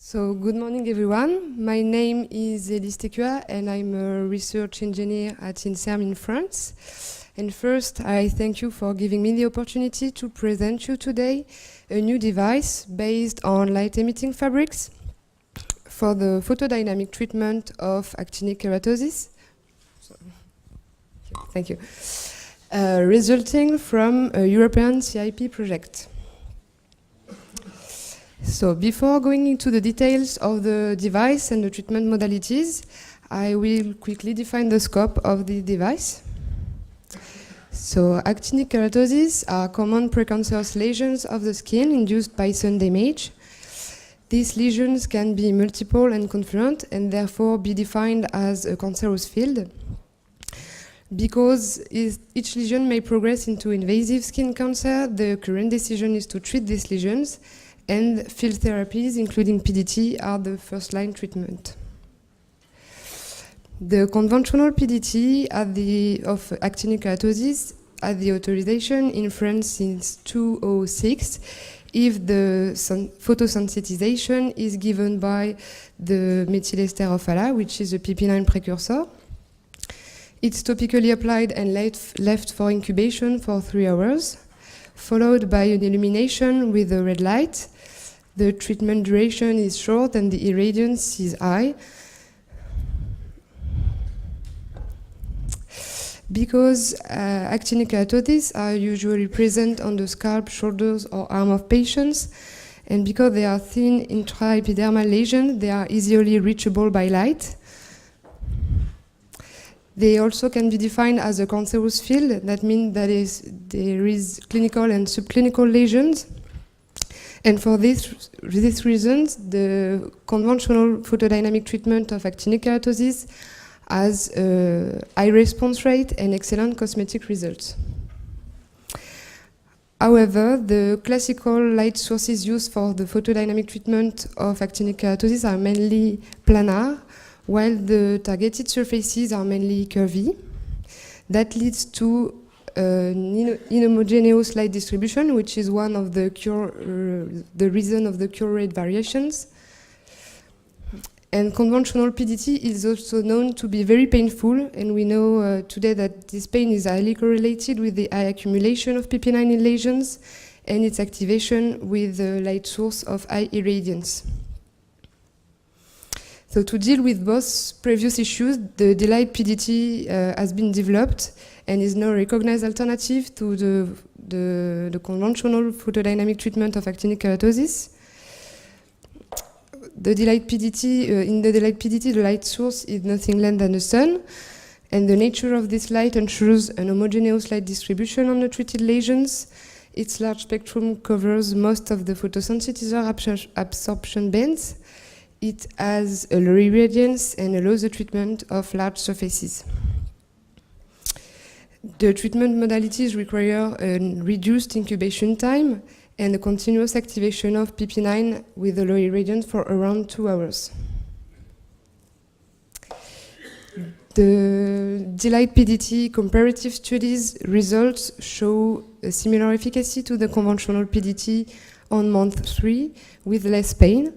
So, good morning everyone. My name is Elise Tekua and I'm a research engineer at INSERM in France. And first, I thank you for giving me the opportunity to present you today a new device based on light-emitting fabrics for the photodynamic treatment of actinic keratosis. Thank you. Resulting from a European CIP project. So before going into the details of the device and the treatment modalities, I will quickly define the scope of the device. So actinic keratosis are common precancerous lesions of the skin induced by sun damage. These lesions can be multiple and confluent and therefore be defined as a cancerous field. Because each lesion may progress into invasive skin cancer, the current decision is to treat these lesions, and field therapies, including PDT, are the first-line treatment. The conventional PDT of actinic keratosis had the authorization in France since 2006 if the photosensitization is given by the methyl ester of ALA, which is a PP9 precursor. It's topically applied and left for incubation for 3 hours, followed by an illumination with a red light. The treatment duration is short and the irradiance is high. Because actinic keratosis are usually present on the scalp, shoulders, or arm of patients, and because they are thin intraepidermal lesions, they are easily reachable by light. They also can be defined as a cancerous field. That means that there is clinical and subclinical lesions. And for these reasons, the conventional photodynamic treatment of actinic keratosis has a high response rate and excellent cosmetic results. However, the classical light sources used for the photodynamic treatment of actinic keratosis are mainly planar, while the targeted surfaces are mainly curvy. That leads to inhomogeneous light distribution, which is one of the reason of the cure rate variations. And conventional PDT is also known to be very painful, and we know today that this pain is highly correlated with the high accumulation of PP9 in lesions and its activation with the light source of high irradiance. So to deal with both previous issues, the D-Light PDT has been developed and is now a recognized alternative to the conventional photodynamic treatment of actinic keratosis. The D-Light PDT, in the D-Light PDT, the light source is nothing less than the sun, and the nature of this light ensures an homogeneous light distribution on the treated lesions. Its large spectrum covers most of the photosensitizer absorption bands. It has a low irradiance and allows the treatment of large surfaces. The treatment modalities require a reduced incubation time and a continuous activation of PP9 with a low irradiance for around 2 hours. The D-Light PDT comparative studies results show a similar efficacy to the conventional PDT on month 3 with less pain.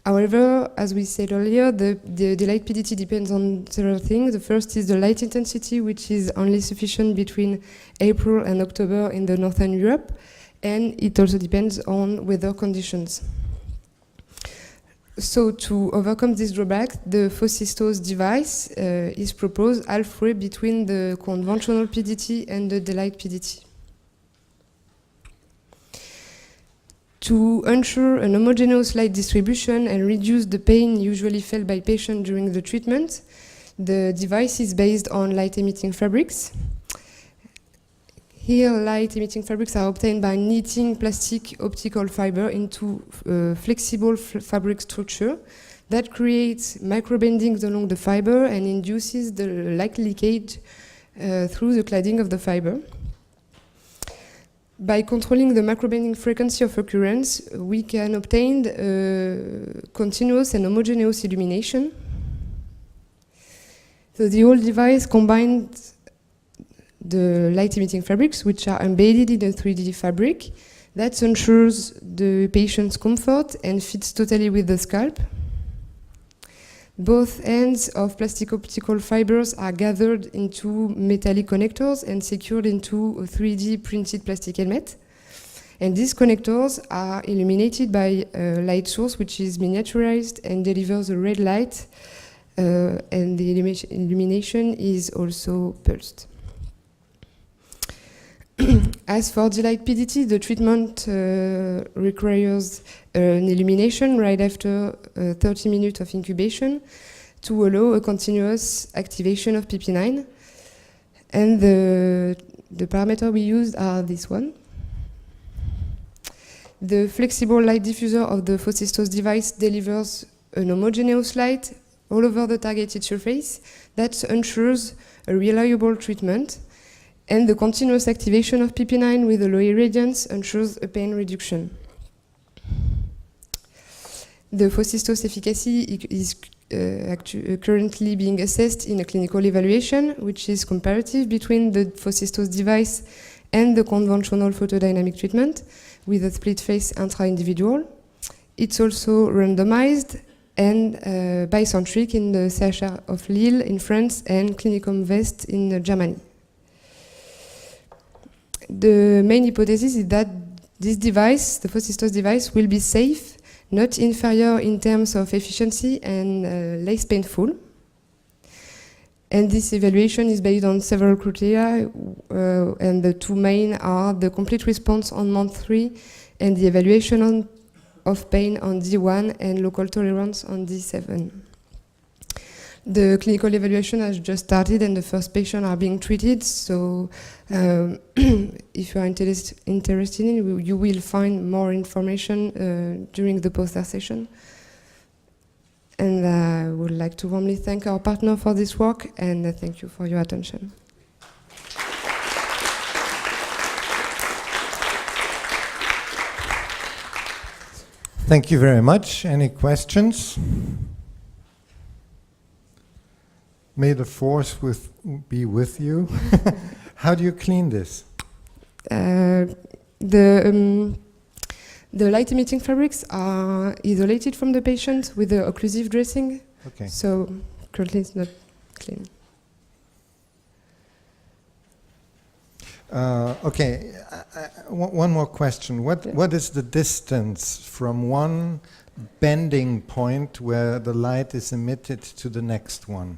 However, as we said earlier, the D-Light PDT depends on several things. The first is the light intensity, which is only sufficient between April and October in the Northern Europe, and it also depends on weather conditions. So to overcome this drawback, the Phosystos device is proposed halfway between the conventional PDT and the D-Light PDT. To ensure an homogeneous light distribution and reduce the pain usually felt by patients during the treatment, the device is based on light-emitting fabrics. Here, light-emitting fabrics are obtained by knitting plastic optical fiber into flexible fabric structure that creates microbendings along the fiber and induces the light leakage through the cladding of the fiber. By controlling the macrobending frequency of occurrence, we can obtain continuous and homogeneous illumination. So the whole device combines the light-emitting fabrics, which are embedded in a 3D fabric, That ensures the patient's comfort and fits totally with the scalp. Both ends of plastic optical fibers are gathered into metallic connectors and secured into a 3D printed plastic helmet. And these connectors are illuminated by a light source which is miniaturized and delivers a red light, and the illumination is also pulsed. As for D-Light PDT, the treatment requires an illumination right after 30 minutes of incubation to allow a continuous activation of PP9. And the parameters we used are this one. The flexible light diffuser of the Phocystos device delivers an homogeneous light all over the targeted surface that ensures a reliable treatment, and the continuous activation of PP9 with a low irradiance ensures a pain reduction. The Phocystos efficacy is currently being assessed in a clinical evaluation, which is comparative between the Phocystos device and the conventional photodynamic treatment with a split-face intra-individual. It's also randomized and bicentric in the CHR of Lille in France and Clinicum West in Germany. The main hypothesis is that this device, the Phocystos device, will be safe, not inferior in terms of efficiency and less painful. And this evaluation is based on several criteria, and the two main are the complete response on month 3 and the evaluation of pain on D1 and local tolerance on D7. The clinical evaluation has just started and the first patients are being treated, so if you are interested in it, you will find more information during the poster session. And I would like to warmly thank our partner for this work, and thank you for your attention. Thank you very much. Any questions? May the force be with you. How do you clean this? The light-emitting fabrics are isolated from the patient with the occlusive dressing. Okay. So currently it's not clean. Okay, one more question. What is the distance from one bending point where the light is emitted to the next one?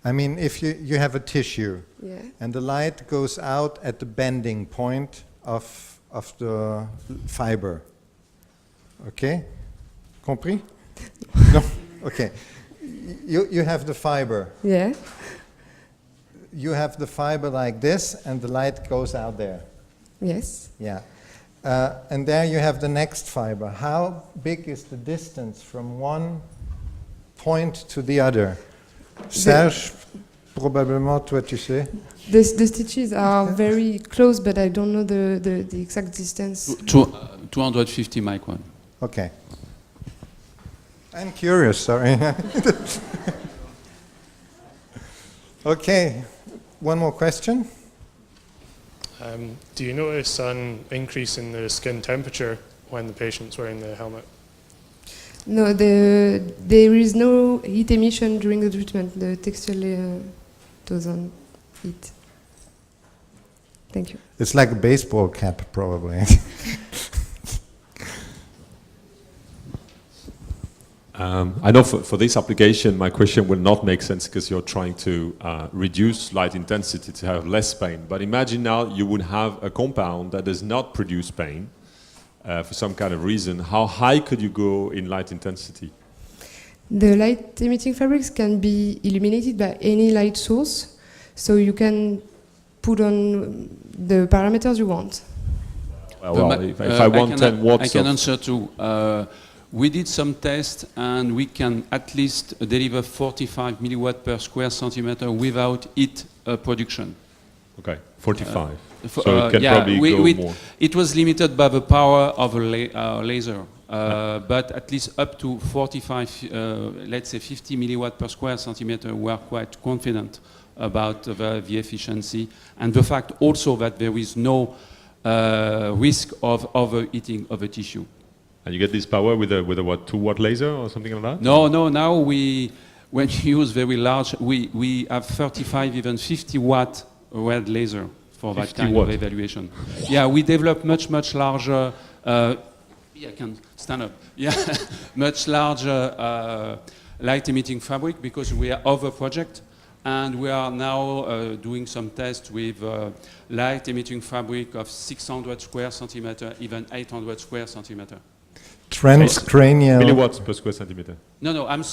I mean, if you have a tissue, yeah, and the light goes out at the bending point of the fiber. Okay? Compris? No? Okay. You have the fiber. Yeah. You have the fiber like this, and the light goes out there. Yes. Yeah. And there you have the next fiber. How big is the distance from one point to the other? Serge, probablement, toi tu sais. The stitches are very close, but I don't know the exact distance. 250 micron. Okay. I'm curious, sorry. Okay, one more question. Do you notice an increase in the skin temperature when the patient's wearing the helmet? No, there is no heat emission during the treatment. The textile layer doesn't heat. Thank you. It's like a baseball cap, probably. I know for this application, my question will not make sense because you're trying to reduce light intensity to have less pain. But imagine now you would have a compound that does not produce pain for some kind of reason. How high could you go in light intensity? The light-emitting fabrics can be illuminated by any light source, so you can put on the parameters you want. Well, if I want 10 watts I can answer too. We did some tests and we can at least deliver 45 milliwatt per square centimeter without heat production. Okay, 45. So it can probably go more. It was limited by the power of a laser, but at least up to 45, let's say 50 milliwatt per square centimeter, we are quite confident about the efficiency and the fact also that there is no risk of overheating of a tissue. And you get this power with a what, 2-watt laser or something like that? No, now when you use very large, we have 35, even 50 watt red laser for that 50 kind watt. of evaluation. Yeah, we develop much larger, I can stand up. Yeah, much larger light emitting fabric because we are over project. And we are now doing some tests with light emitting fabric of 600 square centimeter, even 800 square centimeter. Transcranial. Milliwatts per square centimeter. No, I'm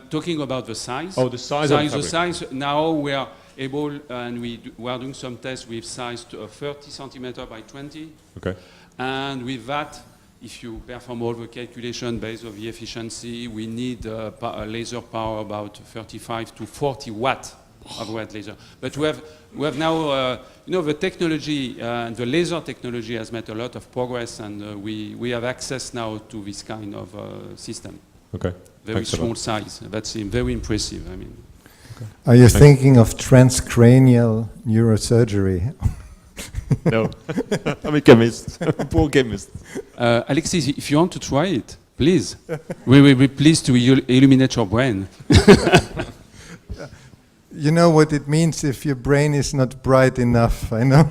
talking about the size. Oh, the size of the The fabric. size. Now we are able, and we are doing some tests with size to 30 centimeter by 20. Okay. And with that, if you perform all the calculation based on the efficiency, we need a laser power about 35 to 40 watt of red laser. But we have now, the technology, the laser technology has made a lot of progress, and we have access now to this kind of system. Okay. Very Thanks a small lot. size. That's very impressive. I mean, Are you thinking of transcranial neurosurgery? No, I'm a chemist. Poor chemist. Alexis, if you want to try it, please. We will be pleased to illuminate your brain. You know what it means if your brain is not bright enough, I know.